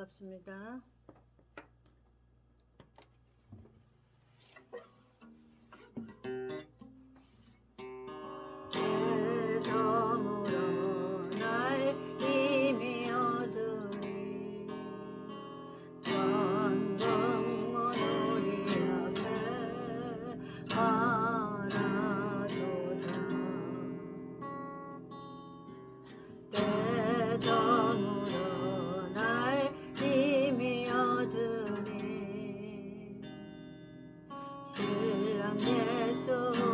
반갑습니다. 저물어 날 이미 어두리 전북문 우리 앞에 하나도다. 때 저물어 날 이미 어두니 신랑 예수를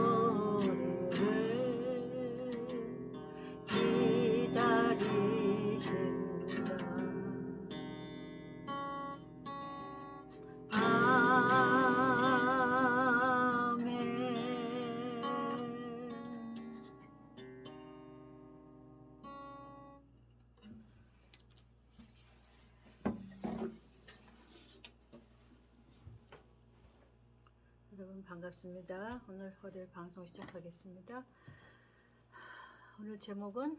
기다리신다. 아멘. 여러분 반갑습니다. 오늘 월요일 방송 시작하겠습니다. 오늘 제목은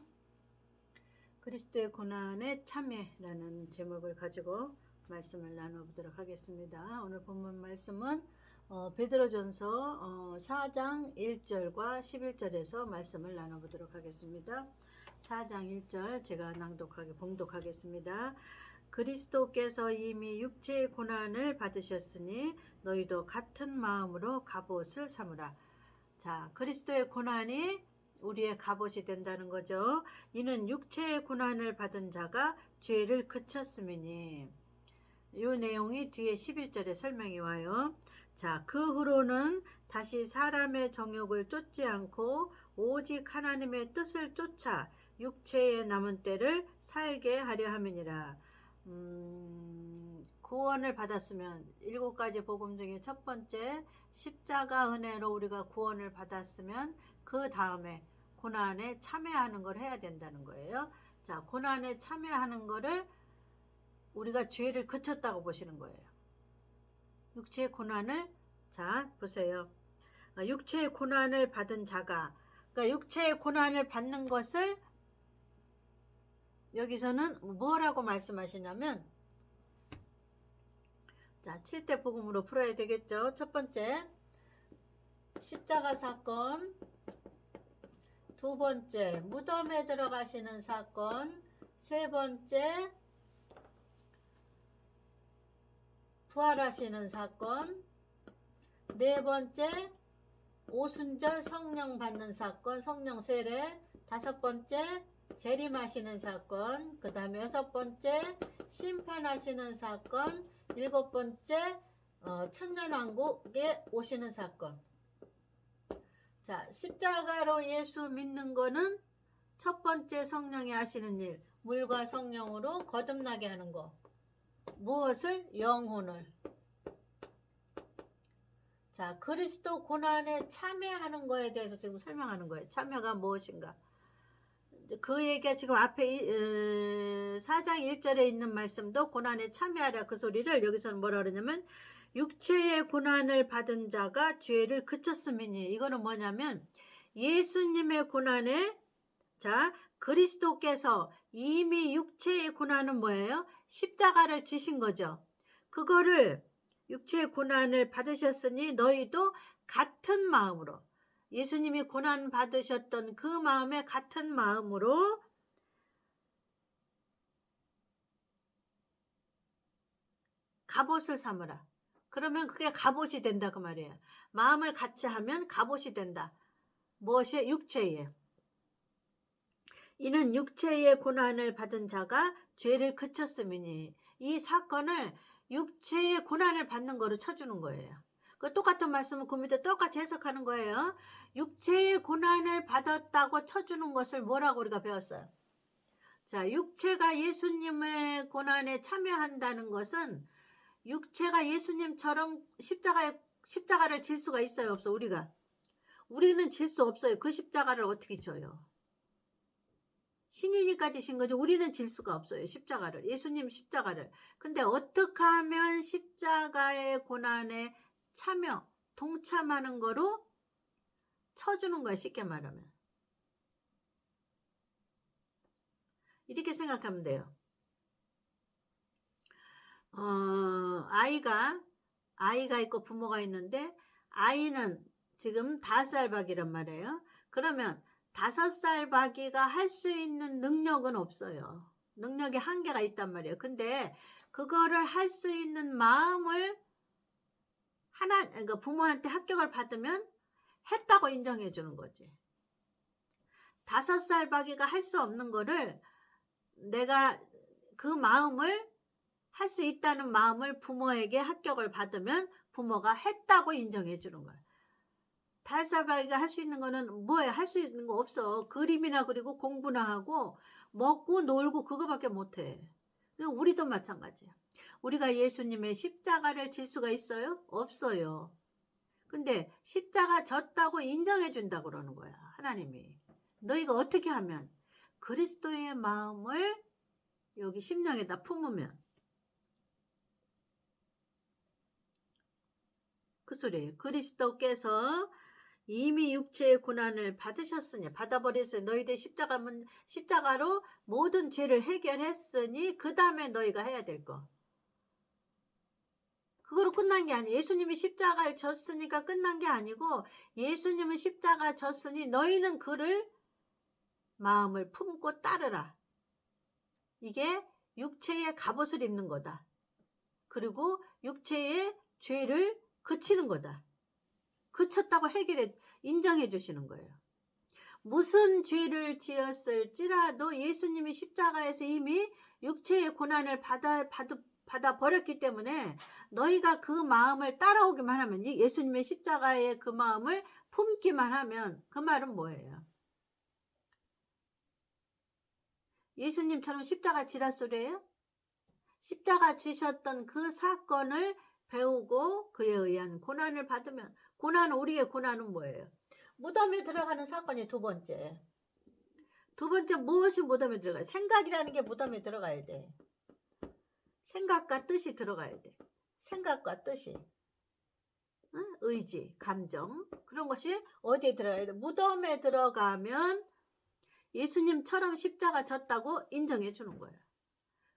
그리스도의 고난에 참여라는 제목을 가지고 말씀을 나눠보도록 하겠습니다. 오늘 본문 말씀은 베드로전서 4장 1절과 11절에서 말씀을 나눠보도록 하겠습니다. 4장 1절 제가 봉독하겠습니다. 그리스도께서 이미 육체의 고난을 받으셨으니 너희도 같은 마음으로 갑옷을 삼으라. 자, 그리스도의 고난이 우리의 갑옷이 된다는 거죠. 이는 육체의 고난을 받은 자가 죄를 그쳤음이니. 이 내용이 뒤에 11절에 설명이 와요. 자, 그 후로는 다시 사람의 정욕을 쫓지 않고 오직 하나님의 뜻을 쫓아 육체의 남은 때를 살게 하려 함이니라. 구원을 받았으면 7가지 복음 중에 첫 번째 십자가 은혜로 우리가 구원을 받았으면 그 다음에 고난에 참여하는 걸 해야 된다는 거예요. 자, 고난에 참여하는 거를 우리가 죄를 그쳤다고 보시는 거예요. 육체의 고난을, 자 보세요. 육체의 고난을 받은 자가, 그러니까 육체의 고난을 받는 것을 여기서는 뭐라고 말씀하시냐면, 자 7대 복음으로 풀어야 되겠죠. 첫 번째 십자가 사건, 두 번째 무덤에 들어가시는 사건, 세 번째 부활하시는 사건, 네 번째 오순절 성령 받는 사건, 성령 세례, 다섯 번째 재림하시는 사건, 그 다음에 여섯 번째 심판하시는 사건, 일곱 번째 천년왕국에 오시는 사건. 자, 십자가로 예수 믿는 거는 첫 번째 성령이 하시는 일, 물과 성령으로 거듭나게 하는 거. 무엇을? 영혼을. 자, 그리스도 고난에 참여하는 거에 대해서 지금 설명하는 거예요. 참여가 무엇인가? 그 얘기가 지금 앞에 4장 1절에 있는 말씀도 고난에 참여하라 그 소리를 여기서는 뭐라 그러냐면 육체의 고난을 받은 자가 죄를 그쳤음이니, 이거는 뭐냐면 예수님의 고난에, 자 그리스도께서 이미 육체의 고난은 뭐예요? 십자가를 지신 거죠. 그거를 육체의 고난을 받으셨으니 너희도 같은 마음으로, 예수님이 고난 받으셨던 그 마음에 같은 마음으로 갑옷을 삼으라. 그러면 그게 갑옷이 된다 그 말이에요. 마음을 같이 하면 갑옷이 된다. 무엇이? 육체에. 이는 육체의 고난을 받은 자가 죄를 그쳤음이니. 이 사건을 육체의 고난을 받는 거로 쳐주는 거예요. 그 똑같은 말씀을 그 밑에 똑같이 해석하는 거예요. 육체의 고난을 받았다고 쳐주는 것을 뭐라고 우리가 배웠어요? 자, 육체가 예수님의 고난에 참여한다는 것은 육체가 예수님처럼 십자가를 질 수가 있어요, 없어? 우리는 질 수 없어요. 그 십자가를 어떻게 져요? 신이니까 지신 거죠. 우리는 질 수가 없어요. 십자가를, 예수님 십자가를. 근데 어떻게 하면 십자가의 고난에 참여, 동참하는 거로 쳐주는 거야, 쉽게 말하면. 이렇게 생각하면 돼요. 아이가 있고 부모가 있는데 아이는 지금 5살 박이란 말이에요. 그러면 5살 박이가 할 수 있는 능력은 없어요. 능력에 한계가 있단 말이에요. 근데 그거를 할 수 있는 마음을 그러니까 부모한테 합격을 받으면 했다고 인정해 주는 거지. 5살 박이가 할 수 없는 거를 내가 그 마음을 할 수 있다는 마음을 부모에게 합격을 받으면 부모가 했다고 인정해 주는 거야. 5살 박이가 할 수 있는 거는 뭐예요? 할 수 있는 거 없어. 그림이나 그리고 공부나 하고 먹고 놀고 그거밖에 못해. 우리도 마찬가지야. 우리가 예수님의 십자가를 질 수가 있어요? 없어요. 근데 십자가 졌다고 인정해 준다고 그러는 거야. 하나님이. 너희가 어떻게 하면 그리스도의 마음을 여기 심령에다 품으면 그 소리예요. 그리스도께서 이미 육체의 고난을 받으셨으니 받아버렸어요. 너희들 십자가로 모든 죄를 해결했으니 그 다음에 너희가 해야 될 거. 그거로 끝난 게 아니에요. 예수님이 십자가를 졌으니까 끝난 게 아니고 예수님은 십자가 졌으니 너희는 그를 마음을 품고 따르라. 이게 육체의 갑옷을 입는 거다. 그리고 육체의 죄를 그치는 거다. 그쳤다고 인정해 주시는 거예요. 무슨 죄를 지었을지라도 예수님이 십자가에서 이미 육체의 고난을 받아 버렸기 때문에 너희가 그 마음을 따라오기만 하면, 예수님의 십자가의 그 마음을 품기만 하면, 그 말은 뭐예요? 예수님처럼 십자가 지라 소리예요? 십자가 지셨던 그 사건을 배우고 그에 의한 고난을 받으면, 우리의 고난은 뭐예요? 무덤에 들어가는 사건이 두 번째. 무엇이 무덤에 들어가요? 생각이라는 게 무덤에 들어가야 돼. 생각과 뜻이 들어가야 돼. 생각과 뜻이. 응? 의지, 감정, 그런 것이 어디에 들어가야 돼? 무덤에 들어가면 예수님처럼 십자가 졌다고 인정해 주는 거예요.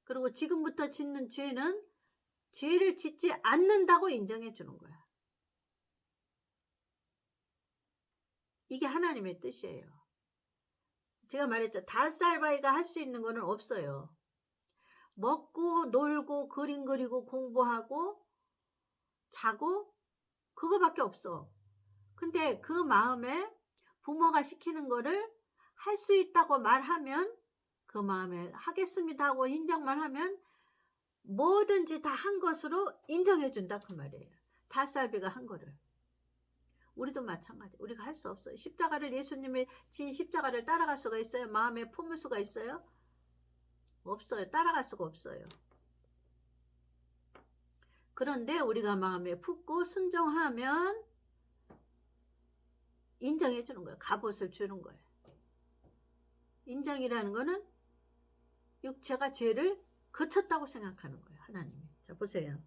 그리고 지금부터 짓는 죄는 죄를 짓지 않는다고 인정해 주는 거야. 이게 하나님의 뜻이에요. 제가 말했죠. 5살 바위가 할 수 있는 거는 없어요. 먹고 놀고 그림 그리고 공부하고 자고 그거밖에 없어. 근데 그 마음에 부모가 시키는 거를 할 수 있다고 말하면, 그 마음에 하겠습니다 하고 인정만 하면 뭐든지 다 한 것으로 인정해 준다 그 말이에요. 5살비가 한 거를. 우리도 마찬가지. 우리가 할 수 없어요. 십자가를, 예수님의 진 십자가를 따라갈 수가 있어요? 마음에 품을 수가 있어요? 없어요. 따라갈 수가 없어요. 그런데 우리가 마음에 품고 순종하면 인정해 주는 거예요. 갑옷을 주는 거예요. 인정이라는 거는 육체가 죄를 그쳤다고 생각하는 거예요. 하나님이. 자, 보세요.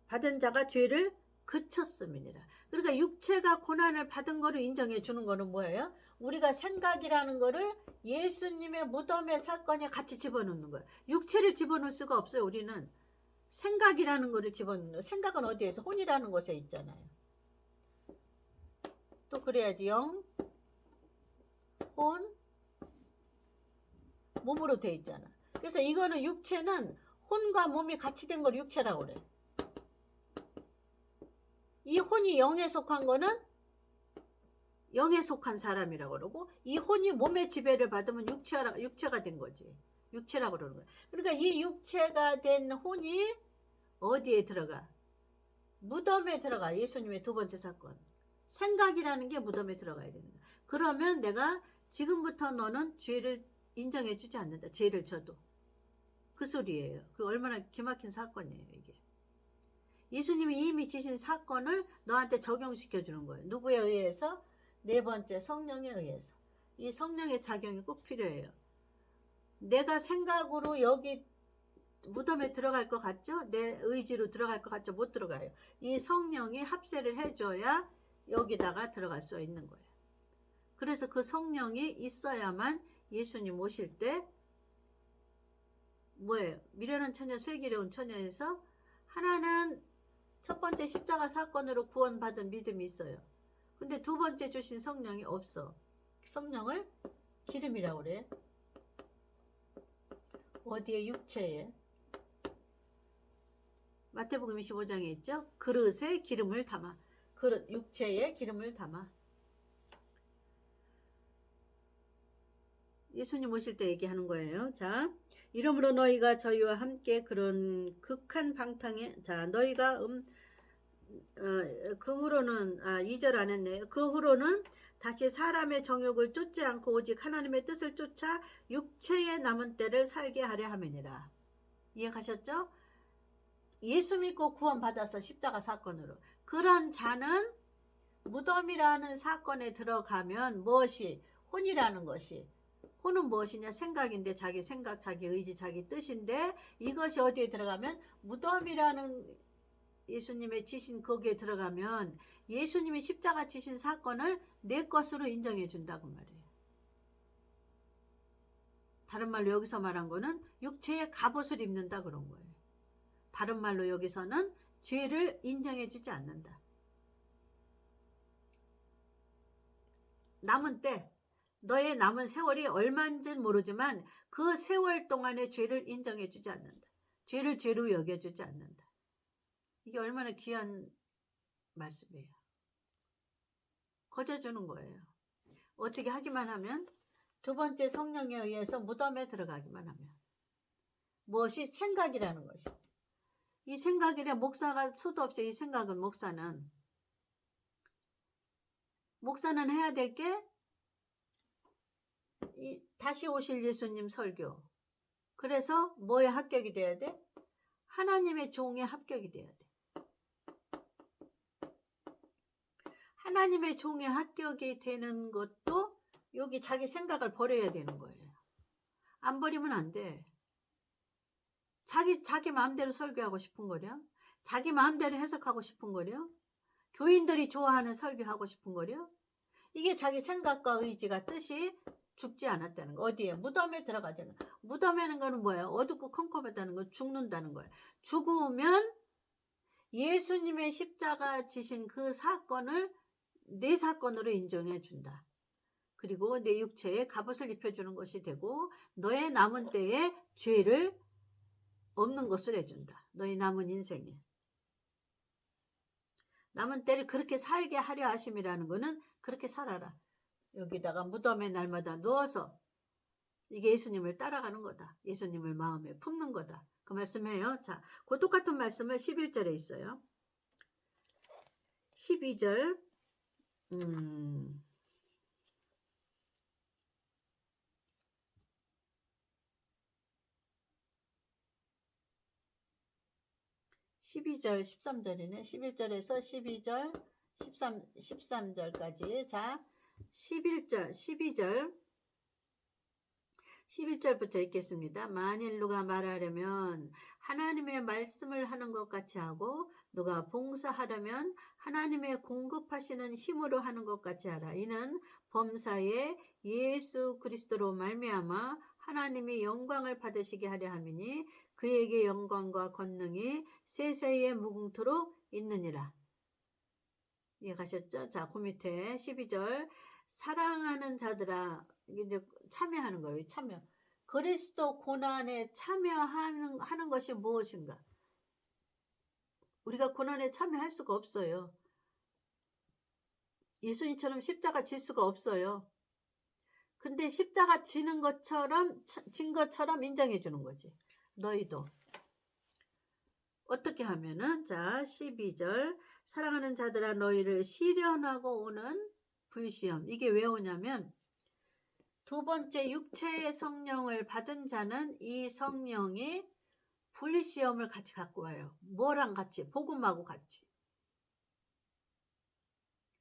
받은 자가 죄를 그쳤음이니라. 그러니까 육체가 고난을 받은 거를 인정해 주는 거는 뭐예요? 우리가 생각이라는 거를 예수님의 무덤의 사건에 같이 집어넣는 거예요. 육체를 집어넣을 수가 없어요. 우리는 생각이라는 거를 집어넣는 거예요. 생각은 어디에서? 혼이라는 곳에 있잖아요. 또 그래야지. 영, 혼, 몸으로 돼 있잖아. 그래서 이거는 육체는 혼과 몸이 같이 된 걸 육체라고 그래. 이 혼이 영에 속한 거는 영에 속한 사람이라고 그러고, 이 혼이 몸의 지배를 받으면 육체가 된 거지. 육체라고 그러는 거야. 그러니까 이 육체가 된 혼이 어디에 들어가? 무덤에 들어가. 예수님의 두 번째 사건. 생각이라는 게 무덤에 들어가야 되는 거야. 그러면 내가 지금부터 너는 죄를 인정해 주지 않는다. 죄를 져도. 그 소리예요. 그 얼마나 기막힌 사건이에요, 이게. 예수님이 이미 지신 사건을 너한테 적용시켜 주는 거예요. 누구에 의해서? 네 번째, 성령에 의해서. 이 성령의 작용이 꼭 필요해요. 내가 생각으로 여기 무덤에 들어갈 것 같죠? 내 의지로 들어갈 것 같죠? 못 들어가요. 이 성령이 합세를 해줘야 여기다가 들어갈 수 있는 거예요. 그래서 그 성령이 있어야만 예수님 오실 때 뭐예요? 미련한 처녀 슬기로운 처녀에서 하나는 첫 번째 십자가 사건으로 구원받은 믿음이 있어요. 근데 두 번째 주신 성령이 없어. 성령을 기름이라고 그래. 어디에? 육체에. 마태복음 25장에 있죠? 그릇에 기름을 담아. 그릇, 육체에 기름을 담아. 예수님 오실 때 얘기하는 거예요. 자, 이러므로 너희가 저희와 함께 그런 극한 방탕에, 자, 너희가 그 후로는 2절 안 했네요. 그 후로는 다시 사람의 정욕을 쫓지 않고 오직 하나님의 뜻을 쫓아 육체의 남은 때를 살게 하려 함이니라. 이해가셨죠? 예수 믿고 구원받아서 십자가 사건으로. 그런 자는 무덤이라는 사건에 들어가면 무엇이? 혼이라는 것이. 혼은 무엇이냐? 생각인데 자기 생각, 자기 의지, 자기 뜻인데 이것이 어디에 들어가면? 무덤이라는 예수님의 지신 거기에 들어가면 예수님이 십자가 지신 사건을 내 것으로 인정해 준다고 말이에요. 다른 말로 여기서 말한 거는 육체의 갑옷을 입는다 그런 거예요. 다른 말로 여기서는 죄를 인정해 주지 않는다. 남은 때, 너의 남은 세월이 얼마인지는 모르지만 그 세월 동안의 죄를 인정해 주지 않는다. 죄를 죄로 여겨주지 않는다. 이게 얼마나 귀한 말씀이에요. 거저주는 거예요. 어떻게 하기만 하면? 두 번째 성령에 의해서 무덤에 들어가기만 하면. 무엇이? 생각이라는 것이. 이 생각이래. 목사가 수도 없죠. 이 생각은 목사는 해야 될 게 다시 오실 예수님 설교. 그래서 뭐에 합격이 돼야 돼? 하나님의 종에 합격이 돼야 돼. 하나님의 종에 합격이 되는 것도 여기 자기 생각을 버려야 되는 거예요. 안 버리면 안 돼. 자기 마음대로 설교하고 싶은 거려? 자기 마음대로 해석하고 싶은 거려? 교인들이 좋아하는 설교하고 싶은 거려? 이게 자기 생각과 의지가 뜻이 죽지 않았다는 거. 어디에? 무덤에 들어가잖아. 무덤에는 거는 뭐예요? 어둡고 컴컴하다는 거. 죽는다는 거예요. 죽으면 예수님의 십자가 지신 그 사건을 내 사건으로 인정해 준다. 그리고 내 육체에 갑옷을 입혀주는 것이 되고 너의 남은 때에 죄를 없는 것을 해준다. 너의 남은 인생에. 남은 때를 그렇게 살게 하려 하심이라는 것은 그렇게 살아라. 여기다가 무덤에 날마다 누워서 이게 예수님을 따라가는 거다. 예수님을 마음에 품는 거다. 그 말씀해요. 자, 그 똑같은 말씀을 11절에 있어요. 12절 12절 13절이네. 11절에서 12절 13절까지. 자, 11절 12절부터 읽겠습니다. 만일 누가 말하려면 하나님의 말씀을 하는 것 같이 하고 누가 봉사하려면 하나님의 공급하시는 힘으로 하는 것 같이 하라. 이는 범사에 예수 그리스도로 말미암아 하나님이 영광을 받으시게 하려 함이니 그에게 영광과 권능이 세세에 무궁토록 있느니라. 이해가셨죠? 자, 그 밑에 12절 사랑하는 자들아, 이제 참여하는 거예요. 참여. 그리스도 고난에 참여하는 것이 무엇인가? 우리가 고난에 참여할 수가 없어요. 예수님처럼 십자가 질 수가 없어요. 근데 십자가 진 것처럼 인정해 주는 거지. 너희도. 어떻게 하면은, 자, 12절 사랑하는 자들아 너희를 시련하고 오는 불시험. 이게 왜 오냐면 두 번째 육체의 성령을 받은 자는 이 성령이 불시험을 같이 갖고 와요. 뭐랑 같이? 복음하고 같이.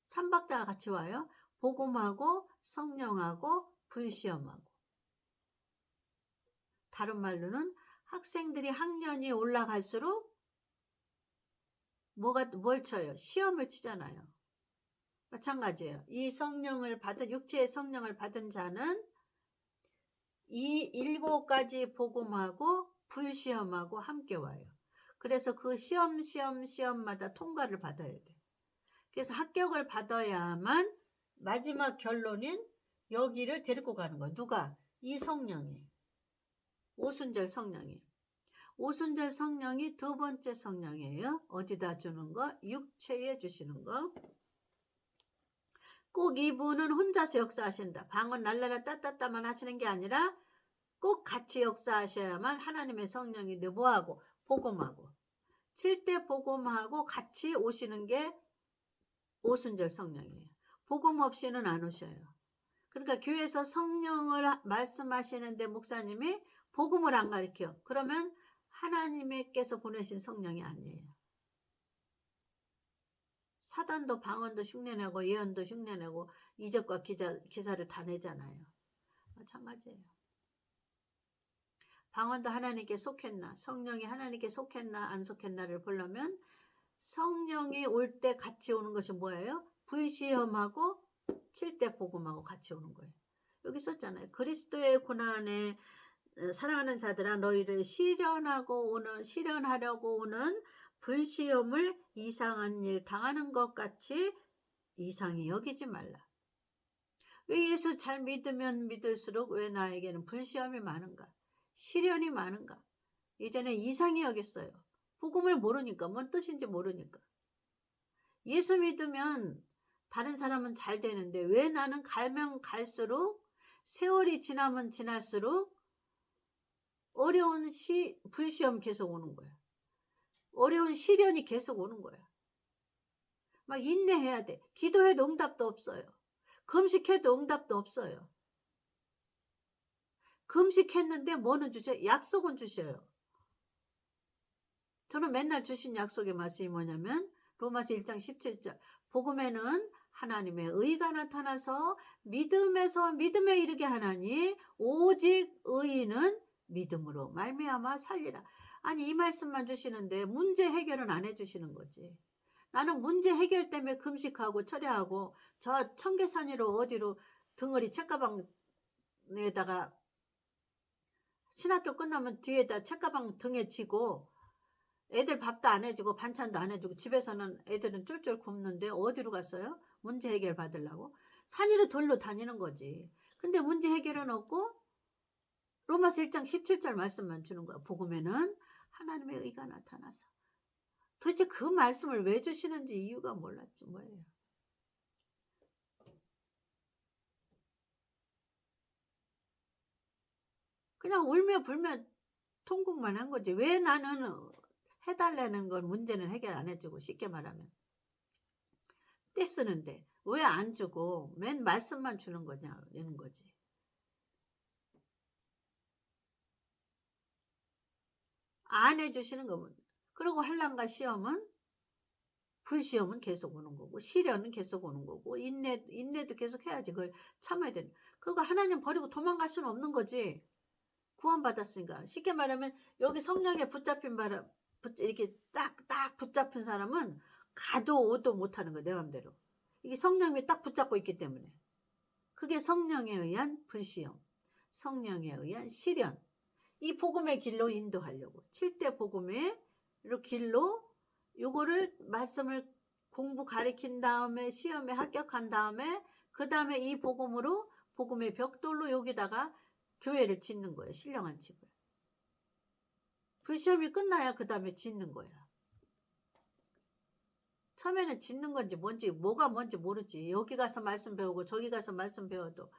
삼박자가 같이 와요. 복음하고 성령하고 불시험하고. 다른 말로는 학생들이 학년이 올라갈수록 뭘 쳐요? 시험을 치잖아요. 마찬가지예요. 이 성령을 받은, 육체의 성령을 받은 자는 이 7가지 복음하고 불시험하고 함께 와요. 그래서 그 시험마다 통과를 받아야 돼. 그래서 합격을 받아야만 마지막 결론인 여기를 데리고 가는 거야. 누가? 이 성령이. 오순절 성령이. 오순절 성령이 두 번째 성령이에요. 어디다 주는 거? 육체에 주시는 거. 꼭 이분은 혼자서 역사하신다. 방언 날라라 따따따만 하시는 게 아니라 꼭 같이 역사하셔야만 하나님의 성령이 뭐하고? 복음하고. 7대 복음하고 같이 오시는 게 오순절 성령이에요. 복음 없이는 안 오셔요. 그러니까 교회에서 성령을 말씀하시는데 목사님이 복음을 안 가르쳐. 그러면 하나님께서 보내신 성령이 아니에요. 사단도 방언도 흉내내고 예언도 흉내내고 이적과 기사를 다 내잖아요. 마찬가지예요. 방언도 하나님께 속했나, 성령이 하나님께 속했나 안 속했나를 보려면 성령이 올 때 같이 오는 것이 뭐예요? 불시험하고 7대 복음하고 같이 오는 거예요. 여기 썼잖아요. 그리스도의 고난에 사랑하는 자들아 너희를 시련하려고 오는 불시험을 이상한 일 당하는 것 같이 이상히 여기지 말라. 왜 예수 잘 믿으면 믿을수록 왜 나에게는 불시험이 많은가? 시련이 많은가? 예전에 이상히 여겼어요. 복음을 모르니까, 뭔 뜻인지 모르니까. 예수 믿으면 다른 사람은 잘 되는데 왜 나는 가면 갈수록 세월이 지나면 지날수록 어려운 불시험 계속 오는 거야. 어려운 시련이 계속 오는 거야. 막 인내해야 돼. 기도해도 응답도 없어요. 금식해도 응답도 없어요. 금식했는데 뭐는 주셔요? 약속은 주셔요. 저는 맨날 주신 약속의 말씀이 뭐냐면 로마서 1장 17절 복음에는 하나님의 의가 나타나서 믿음에 이르게 하나니 오직 의인은 믿음으로 말미암아 살리라. 아니 이 말씀만 주시는데 문제 해결은 안 해주시는 거지. 나는 문제 해결 때문에 금식하고 철야하고 저 청계산 위로 어디로 덩어리 책가방에다가 신학교 끝나면 뒤에다 책가방 등에 지고 애들 밥도 안 해주고 반찬도 안 해주고 집에서는 애들은 쫄쫄 굶는데 어디로 갔어요? 문제 해결 받으려고? 산 위로 돌로 다니는 거지. 근데 문제 해결은 없고 로마서 1장 17절 말씀만 주는 거야. 복음에는 하나님의 의가 나타나서. 도대체 그 말씀을 왜 주시는지 이유가 몰랐지 뭐예요. 그냥 울며 불며 통곡만 한 거지. 왜 나는 해달라는 건 문제는 해결 안 해주고 쉽게 말하면 떼 쓰는데 왜 안 주고 맨 말씀만 주는 거냐 이런 거지. 안 해주시는 거면 그리고 한란과 시험은 불시험은 계속 오는 거고 시련은 계속 오는 거고 인내도 계속 해야지. 그걸 참아야 되는. 그거 하나님 버리고 도망갈 수는 없는 거지. 구원받았으니까. 쉽게 말하면 여기 성령에 붙잡힌 바람 이렇게 딱 붙잡힌 사람은 가도 오도 못하는 거야. 내 맘대로. 이게 성령이 딱 붙잡고 있기 때문에. 그게 성령에 의한 불시험, 성령에 의한 시련. 이 복음의 길로 인도하려고 7대 복음의 길로 요거를 말씀을 공부 가르친 다음에 시험에 합격한 다음에 그 다음에 이 복음으로 복음의 벽돌로 여기다가 교회를 짓는 거예요. 신령한 집을. 불시험이 끝나야 그 다음에 짓는 거야. 처음에는 짓는 건지 뭔지 뭐가 뭔지 모르지. 여기 가서 말씀 배우고 저기 가서 말씀 배워도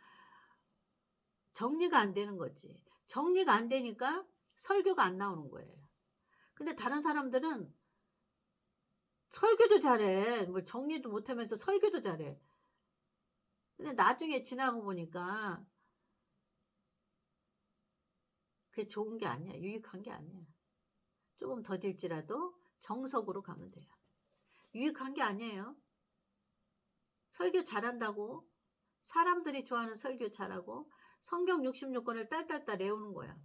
정리가 안 되는 거지. 정리가 안 되니까 설교가 안 나오는 거예요. 근데 다른 사람들은 설교도 잘해. 뭘 정리도 못하면서 설교도 잘해. 근데 나중에 지나고 보니까 그게 좋은 게 아니야. 유익한 게 아니야. 조금 더딜지라도 정석으로 가면 돼요. 유익한 게 아니에요. 설교 잘한다고 사람들이 좋아하는 설교 잘하고 성경 66권을 딸딸딸 외우는 거야.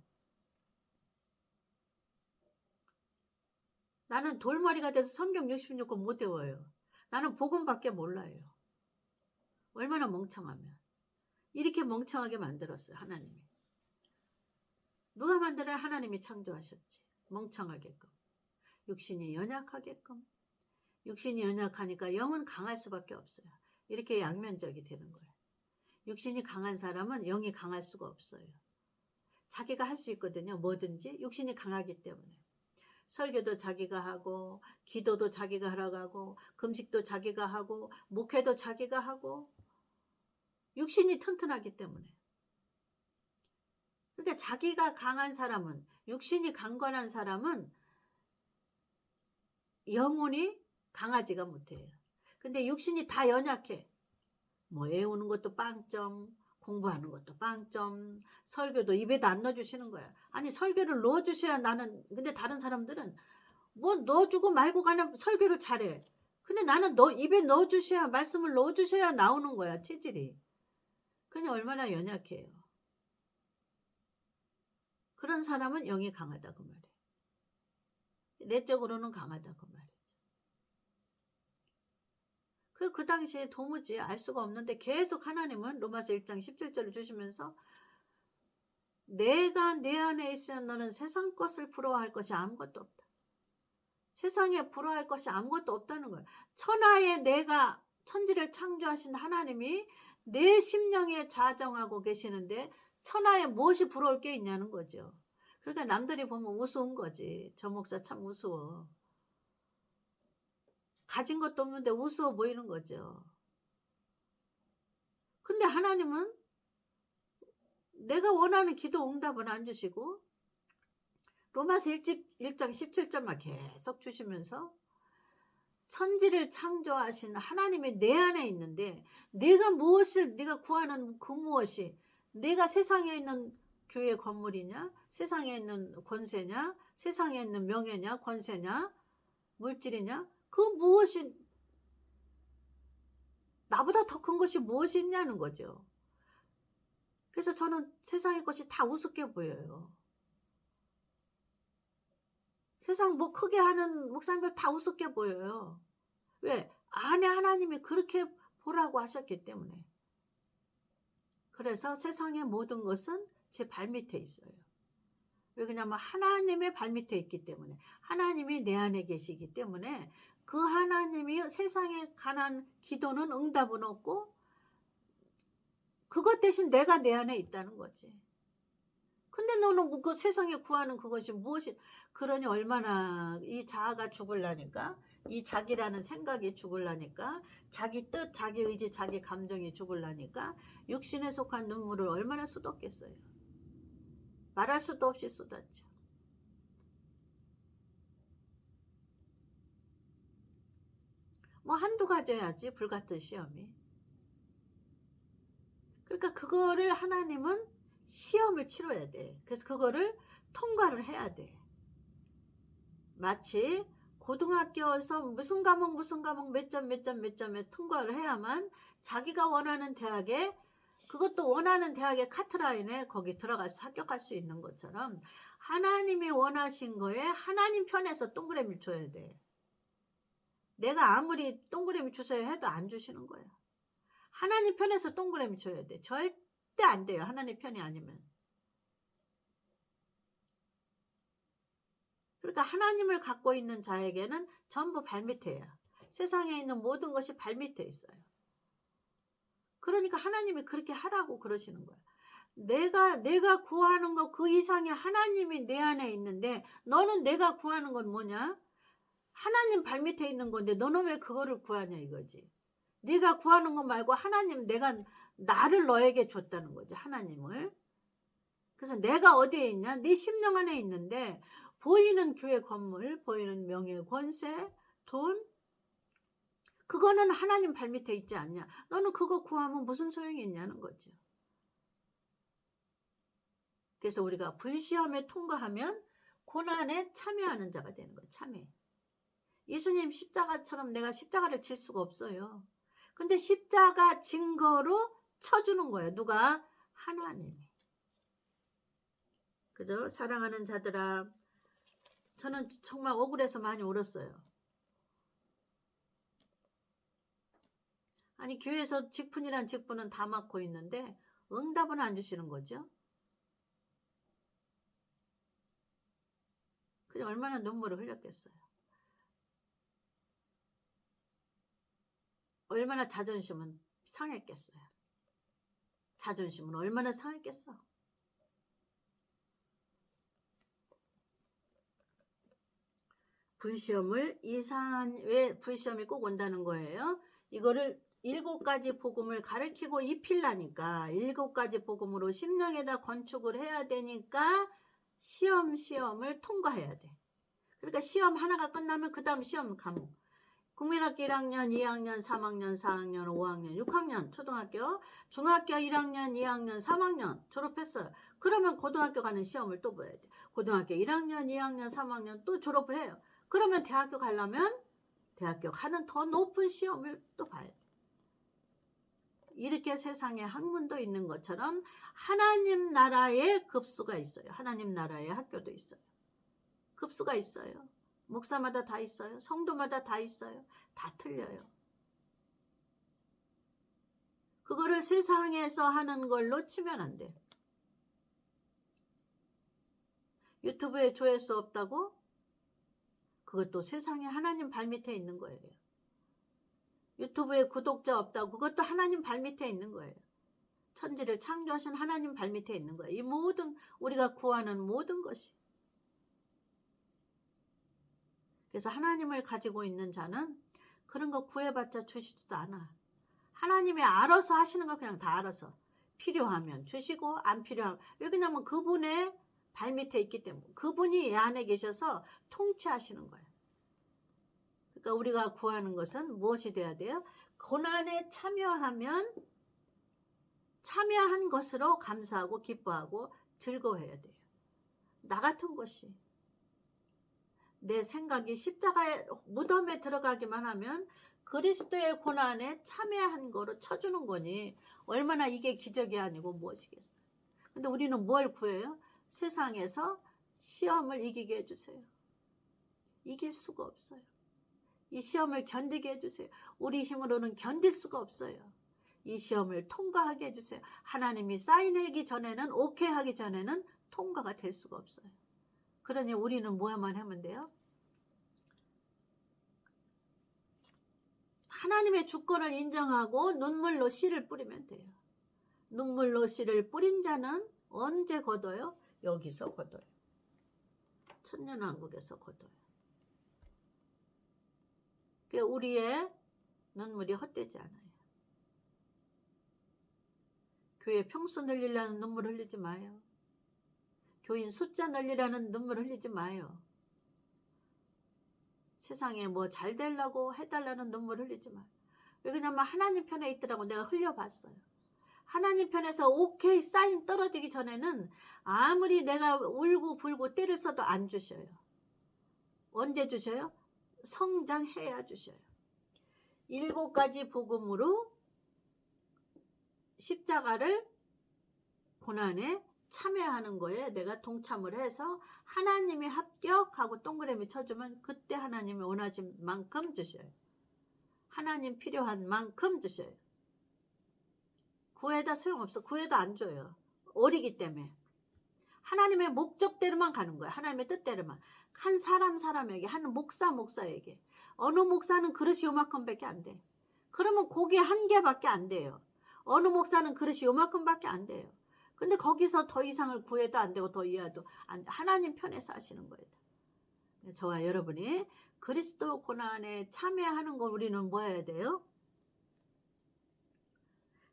나는 돌머리가 돼서 성경 66권 못 외워요. 나는 복음밖에 몰라요. 얼마나 멍청하면. 이렇게 멍청하게 만들었어요. 하나님이. 누가 만들어야 하나님이 창조하셨지. 멍청하게끔. 육신이 연약하게끔. 육신이 연약하니까 영은 강할 수밖에 없어요. 이렇게 양면적이 되는 거예요. 육신이 강한 사람은 영이 강할 수가 없어요. 자기가 할 수 있거든요. 뭐든지 육신이 강하기 때문에. 설교도 자기가 하고 기도도 자기가 하러 가고 금식도 자기가 하고 목회도 자기가 하고 육신이 튼튼하기 때문에. 그러니까 자기가 강한 사람은, 육신이 강건한 사람은 영혼이 강하지가 못해요. 근데 육신이 다 연약해. 뭐 애우는 것도 빵점, 공부하는 것도 빵점, 설교도 입에도 안 넣어주시는 거야. 아니 설교를 넣어주셔야 나는, 근데 다른 사람들은 뭐 넣어주고 말고 그냥 설교를 잘해. 근데 나는 입에 넣어주셔야, 말씀을 넣어주셔야 나오는 거야, 체질이. 그냥 얼마나 연약해요. 그런 사람은 영이 강하다 그 말이에요. 내적으로는 강하다 그 말이에요. 그 당시에 도무지 알 수가 없는데 계속 하나님은 로마서 1장 17절을 주시면서 내가 내 안에 있으면 너는 세상 것을 부러워할 것이 아무것도 없다. 세상에 부러워할 것이 아무것도 없다는 거예요. 천하에 내가 천지를 창조하신 하나님이 내 심령에 좌정하고 계시는데 천하에 무엇이 부러울 게 있냐는 거죠. 그러니까 남들이 보면 우스운 거지. 저 목사 참 우스워. 가진 것도 없는데 우스워 보이는 거죠. 근데 하나님은 내가 원하는 기도 응답은 안 주시고 로마서 1장 17절만 계속 주시면서 천지를 창조하신 하나님이 내 안에 있는데 내가 무엇을, 네가 구하는 그 무엇이 내가 세상에 있는 교회 건물이냐, 세상에 있는 권세냐, 세상에 있는 명예냐, 권세냐, 물질이냐, 그 무엇이, 나보다 더 큰 것이 무엇이 있냐는 거죠. 그래서 저는 세상의 것이 다 우습게 보여요. 세상 뭐 크게 하는 목사님들 다 우습게 보여요. 왜? 안에 하나님이 그렇게 보라고 하셨기 때문에. 그래서 세상의 모든 것은 제 발밑에 있어요. 왜 그러냐면 하나님의 발밑에 있기 때문에, 하나님이 내 안에 계시기 때문에 그 하나님이 세상에 관한 기도는 응답은 없고 그것 대신 내가 내 안에 있다는 거지. 근데 너는 그 세상에 구하는 그것이 무엇이, 그러니 얼마나 이 자아가 죽을라니까, 이 자기라는 생각이 죽을라니까, 자기 뜻, 자기 의지, 자기 감정이 죽을라니까 육신에 속한 눈물을 얼마나 쏟았겠어요. 말할 수도 없이 쏟았죠. 뭐 한두 가져야지 불같은 시험이. 그러니까 그거를 하나님은 시험을 치러야 돼. 그래서 그거를 통과를 해야 돼. 마치 고등학교에서 무슨 과목 몇 점에 통과를 해야만 자기가 원하는 대학에, 그것도 원하는 대학의 카트라인에 거기 들어가서 합격할 수 있는 것처럼 하나님이 원하신 거에 하나님 편에서 동그라미를 줘야 돼. 내가 아무리 동그라미 주세요 해도 안 주시는 거야. 하나님 편에서 동그라미 줘야 돼. 절대 안 돼요. 하나님 편이 아니면. 그러니까 하나님을 갖고 있는 자에게는 전부 발밑에요. 세상에 있는 모든 것이 발밑에 있어요. 그러니까 하나님이 그렇게 하라고 그러시는 거야. 내가 구하는 거 그 이상의 하나님이 내 안에 있는데 너는 내가 구하는 건 뭐냐? 하나님 발밑에 있는 건데 너는 왜 그거를 구하냐 이거지. 네가 구하는 것 말고 하나님, 내가 나를 너에게 줬다는 거지, 하나님을. 그래서 내가 어디에 있냐? 네 심령 안에 있는데 보이는 교회 건물, 보이는 명예, 권세, 돈, 그거는 하나님 발밑에 있지 않냐? 너는 그거 구하면 무슨 소용이 있냐는 거죠. 그래서 우리가 불시험에 통과하면 고난에 참여하는 자가 되는 거예요. 참여. 예수님 십자가처럼 내가 십자가를 질 수가 없어요. 근데 십자가 증거로 쳐주는 거예요. 누가? 하나님이. 그죠? 사랑하는 자들아, 저는 정말 억울해서 많이 울었어요. 아니 교회에서 직분이란 직분은 다 맡고 있는데 응답은 안 주시는 거죠. 그냥 얼마나 눈물을 흘렸겠어요. 얼마나 자존심은 상했겠어요. 자존심은 얼마나 상했겠어. 불시험을 왜 불시험이 꼭 온다는 거예요? 이거를 7가지 복음을 가르치고 입히려니까 7가지 복음으로 심령에다 건축을 해야 되니까 시험을 통과해야 돼. 그러니까 시험 하나가 끝나면 그 다음 시험 과목. 국민학교 1학년, 2학년, 3학년, 4학년, 5학년, 6학년 초등학교, 중학교 1학년, 2학년, 3학년 졸업했어요. 그러면 고등학교 가는 시험을 또 봐야 돼. 고등학교 1학년, 2학년, 3학년 또 졸업을 해요. 그러면 대학교 가려면 대학교 가는 더 높은 시험을 또 봐야 돼. 이렇게 세상에 학문도 있는 것처럼 하나님 나라의 급수가 있어요. 하나님 나라의 학교도 있어요. 급수가 있어요. 목사마다 다 있어요. 성도마다 다 있어요. 다 틀려요. 그거를 세상에서 하는 걸로 치면 안 돼. 유튜브에 조회수 없다고? 그것도 세상에 하나님 발밑에 있는 거예요. 유튜브에 구독자 없다고? 그것도 하나님 발밑에 있는 거예요. 천지를 창조하신 하나님 발밑에 있는 거예요. 이 모든 우리가 구하는 모든 것이. 그래서 하나님을 가지고 있는 자는 그런 거 구해봤자 주시지도 않아. 하나님이 알아서 하시는 거 그냥 다 알아서. 필요하면 주시고 안 필요하면. 왜 그러냐면 그분의 발밑에 있기 때문에. 그분이 이 안에 계셔서 통치하시는 거예요. 그러니까 우리가 구하는 것은 무엇이 돼야 돼요? 고난에 참여한 것으로 감사하고 기뻐하고 즐거워해야 돼요. 나 같은 것이. 내 생각이 십자가의 무덤에 들어가기만 하면 그리스도의 고난에 참여한 거로 쳐주는 거니 얼마나 이게 기적이 아니고 무엇이겠어요. 근데 우리는 뭘 구해요? 세상에서 시험을 이기게 해주세요. 이길 수가 없어요. 이 시험을 견디게 해주세요. 우리 힘으로는 견딜 수가 없어요. 이 시험을 통과하게 해주세요. 하나님이 사인하기 전에는, 오케이 하기 전에는 통과가 될 수가 없어요. 그러니 우리는 뭐야만 하면 돼요? 하나님의 주권을 인정하고 눈물로 씨를 뿌리면 돼요. 눈물로 씨를 뿌린 자는 언제 거둬요? 여기서 거둬요. 천년왕국에서 거둬요. 그러니까 우리의 눈물이 헛되지 않아요. 교회 평수 늘리려는 눈물 흘리지 마요. 교인 숫자 늘리려는 눈물 흘리지 마요. 세상에 뭐 잘 되려고 해달라는 눈물 흘리지 마요. 왜 그러냐면 하나님 편에 있더라고. 내가 흘려봤어요. 하나님 편에서 오케이 사인 떨어지기 전에는 아무리 내가 울고 불고 때를 써도 안 주셔요. 언제 주셔요? 성장해야 주셔요. 7가지 복음으로 십자가를 고난에 참여하는 거에 내가 동참을 해서 하나님이 합격하고 동그라미 쳐주면 그때 하나님이 원하신 만큼 주셔요. 하나님 필요한 만큼 주셔요. 구해다 소용없어. 구해도 안 줘요. 어리기 때문에. 하나님의 목적대로만 가는 거야. 하나님의 뜻대로만. 한 사람에게, 한 목사에게. 어느 목사는 그릇이 요만큼밖에 안 돼. 그러면 고기 1개밖에 안 돼요. 어느 목사는 그릇이 요만큼밖에 안 돼요. 근데 거기서 더 이상을 구해도 안 되고 더 이해도 안 돼. 하나님 편에서 하시는 거예요. 저와 여러분이 그리스도 고난에 참여하는 거 우리는 뭐 해야 돼요?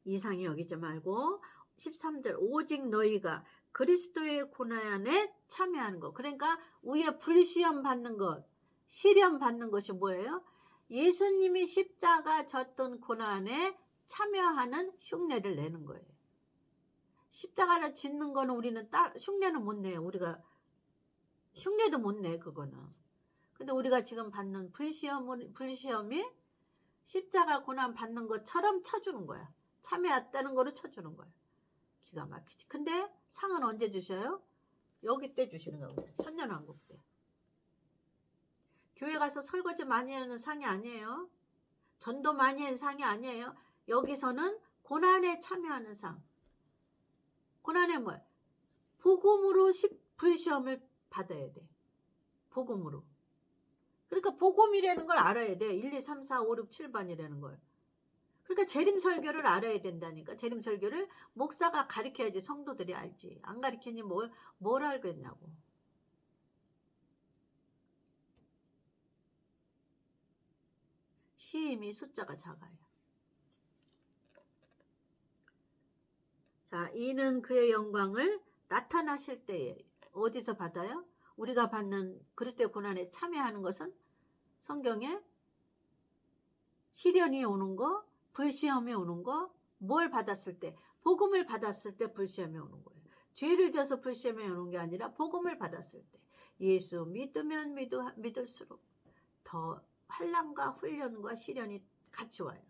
이상히 여기지 말고 13절 오직 너희가 그리스도의 고난에 참여하는 것. 그러니까 위에 불시험 받는 것, 시련 받는 것이 뭐예요? 예수님이 십자가 졌던 고난에 참여하는 흉내를 내는 거예요. 십자가를 짓는 거는 우리는 흉내는 못 내요. 우리가 흉내도 못 내, 그거는. 근데 우리가 지금 받는 불시험이 십자가 고난 받는 것처럼 쳐주는 거야. 참여했다는 거로 쳐주는 거야. 기가 막히지. 근데 상은 언제 주셔요? 여기 때 주시는 거거든요. 천년왕국 때. 교회 가서 설거지 많이 하는 상이 아니에요. 전도 많이 하는 상이 아니에요. 여기서는 고난에 참여하는 상. 고난에 뭐야? 복음으로 불시험을 받아야 돼. 복음으로. 그러니까 복음이라는 걸 알아야 돼. 1, 2, 3, 4, 5, 6, 7번이라는 걸. 그러니까 재림설교를 알아야 된다니까. 재림설교를 목사가 가르쳐야지 성도들이 알지. 안 가르치니 뭘 알겠냐고. 시임이 숫자가 작아요. 자, 이는 그의 영광을 나타나실 때에 어디서 받아요? 우리가 받는 그리스도의 고난에 참여하는 것은 성경에 시련이 오는 거, 불시험이 오는 거, 뭘 받았을 때, 복음을 받았을 때 불시험이 오는 거예요. 죄를 져서 불시험이 오는 게 아니라 복음을 받았을 때, 예수 믿으면 믿을수록 더 환난과 훈련과 시련이 같이 와요.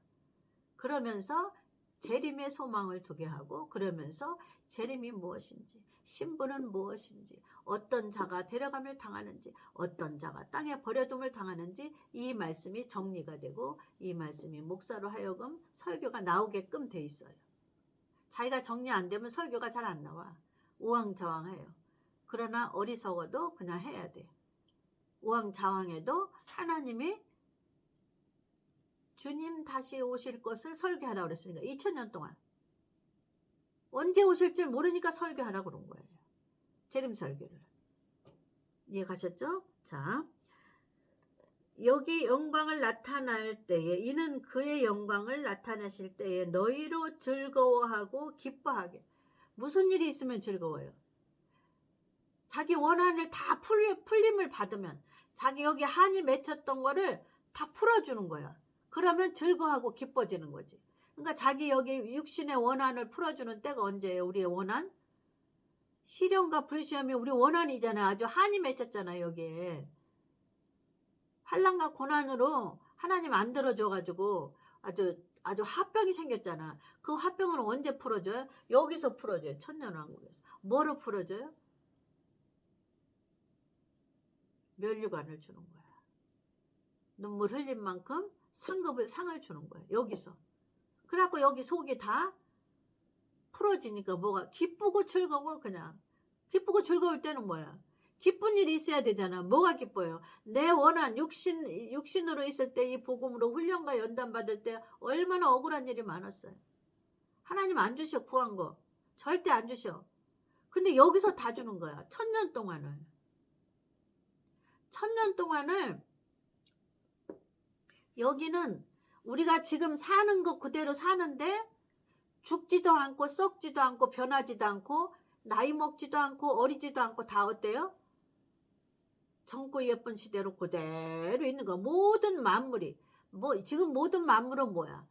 그러면서 재림의 소망을 두게 하고, 그러면서 재림이 무엇인지, 신분은 무엇인지, 어떤 자가 데려감을 당하는지, 어떤 자가 땅에 버려둠을 당하는지, 이 말씀이 정리가 되고 이 말씀이 목사로 하여금 설교가 나오게끔 돼 있어요. 자기가 정리 안 되면 설교가 잘 안 나와. 우왕좌왕해요. 그러나 어리석어도 그냥 해야 돼. 우왕좌왕해도 하나님이 주님 다시 오실 것을 설교하라고 그랬으니까 2000년 동안 언제 오실지 모르니까 설교하라고 그런 거예요. 재림 설교를. 이해 가셨죠? 자, 여기 영광을 나타날 때에, 이는 그의 영광을 나타내실 때에 너희로 즐거워하고 기뻐하게. 무슨 일이 있으면 즐거워요? 자기 원한을 다 풀림을 받으면, 자기 여기 한이 맺혔던 거를 다 풀어주는 거야. 그러면 즐거워하고 기뻐지는 거지. 그러니까 자기 여기 육신의 원한을 풀어주는 때가 언제예요? 우리의 원한? 시련과 불시험이 우리 원한이잖아요. 아주 한이 맺혔잖아요. 여기에. 환난과 고난으로 하나님 안 들어줘가지고 아주 화병이 생겼잖아. 그 화병은 언제 풀어줘요? 여기서 풀어줘요. 천년왕국에서. 뭐로 풀어줘요? 면류관을 주는 거야. 눈물 흘린 만큼 상을 주는 거야. 여기서. 그래갖고 여기 속이 다 풀어지니까 뭐가 기쁘고 즐거워. 그냥 기쁘고 즐거울 때는 뭐야? 기쁜 일이 있어야 되잖아. 뭐가 기뻐요? 내 원한 육신으로 있을 때 이 복음으로 훈련과 연단 받을 때 얼마나 억울한 일이 많았어요. 하나님 안 주셔. 구한 거 절대 안 주셔. 근데 여기서 다 주는 거야. 1000년 동안을 여기는 우리가 지금 사는 거 그대로 사는데 죽지도 않고 썩지도 않고 변하지도 않고 나이 먹지도 않고 어리지도 않고 다 어때요? 젊고 예쁜 시대로 그대로 있는 거. 모든 만물이 지금 모든 만물은 뭐야?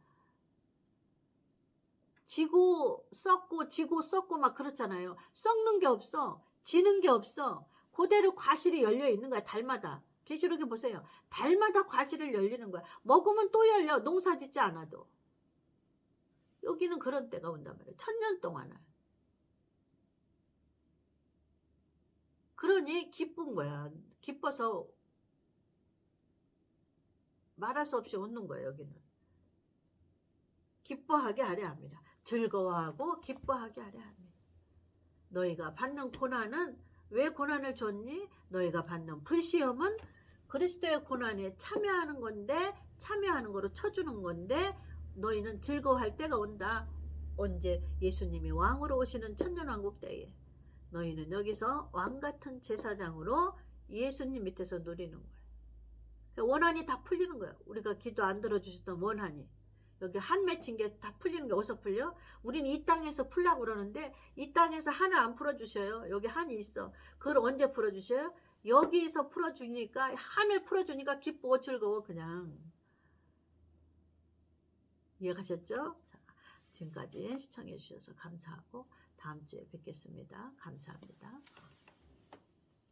지고 썩고 막 그렇잖아요. 썩는 게 없어. 지는 게 없어. 그대로 과실이 열려 있는 거야. 달마다. 계시록에 보세요. 달마다 과실을 열리는 거야. 먹으면 또 열려. 농사 짓지 않아도. 여기는 그런 때가 온단 말이에요. 1000년 동안을. 그러니 기쁜 거야. 기뻐서 말할 수 없이 웃는 거예요. 여기는. 기뻐하게 하려 합니다. 즐거워하고 기뻐하게 하려 합니다. 너희가 받는 고난은 왜 고난을 줬니? 너희가 받는 불시험은 그리스도의 고난에 참여하는 건데, 참여하는 거로 쳐주는 건데, 너희는 즐거워할 때가 온다. 언제? 예수님이 왕으로 오시는 천년왕국 때에 너희는 여기서 왕같은 제사장으로 예수님 밑에서 누리는 거예요. 원한이 다 풀리는 거예요. 우리가 기도 안 들어주셨던 원한이 여기 한 맺힌 게 다 풀리는 게 어디서 풀려? 우리는 이 땅에서 풀라고 그러는데 이 땅에서 한을 안 풀어주셔요. 여기 한이 있어. 그걸 언제 풀어주셔요? 여기서 풀어주니까, 한을 풀어주니까 기쁘고 즐거워. 그냥. 이해가셨죠? 자, 지금까지 시청해 주셔서 감사하고 다음 주에 뵙겠습니다. 감사합니다.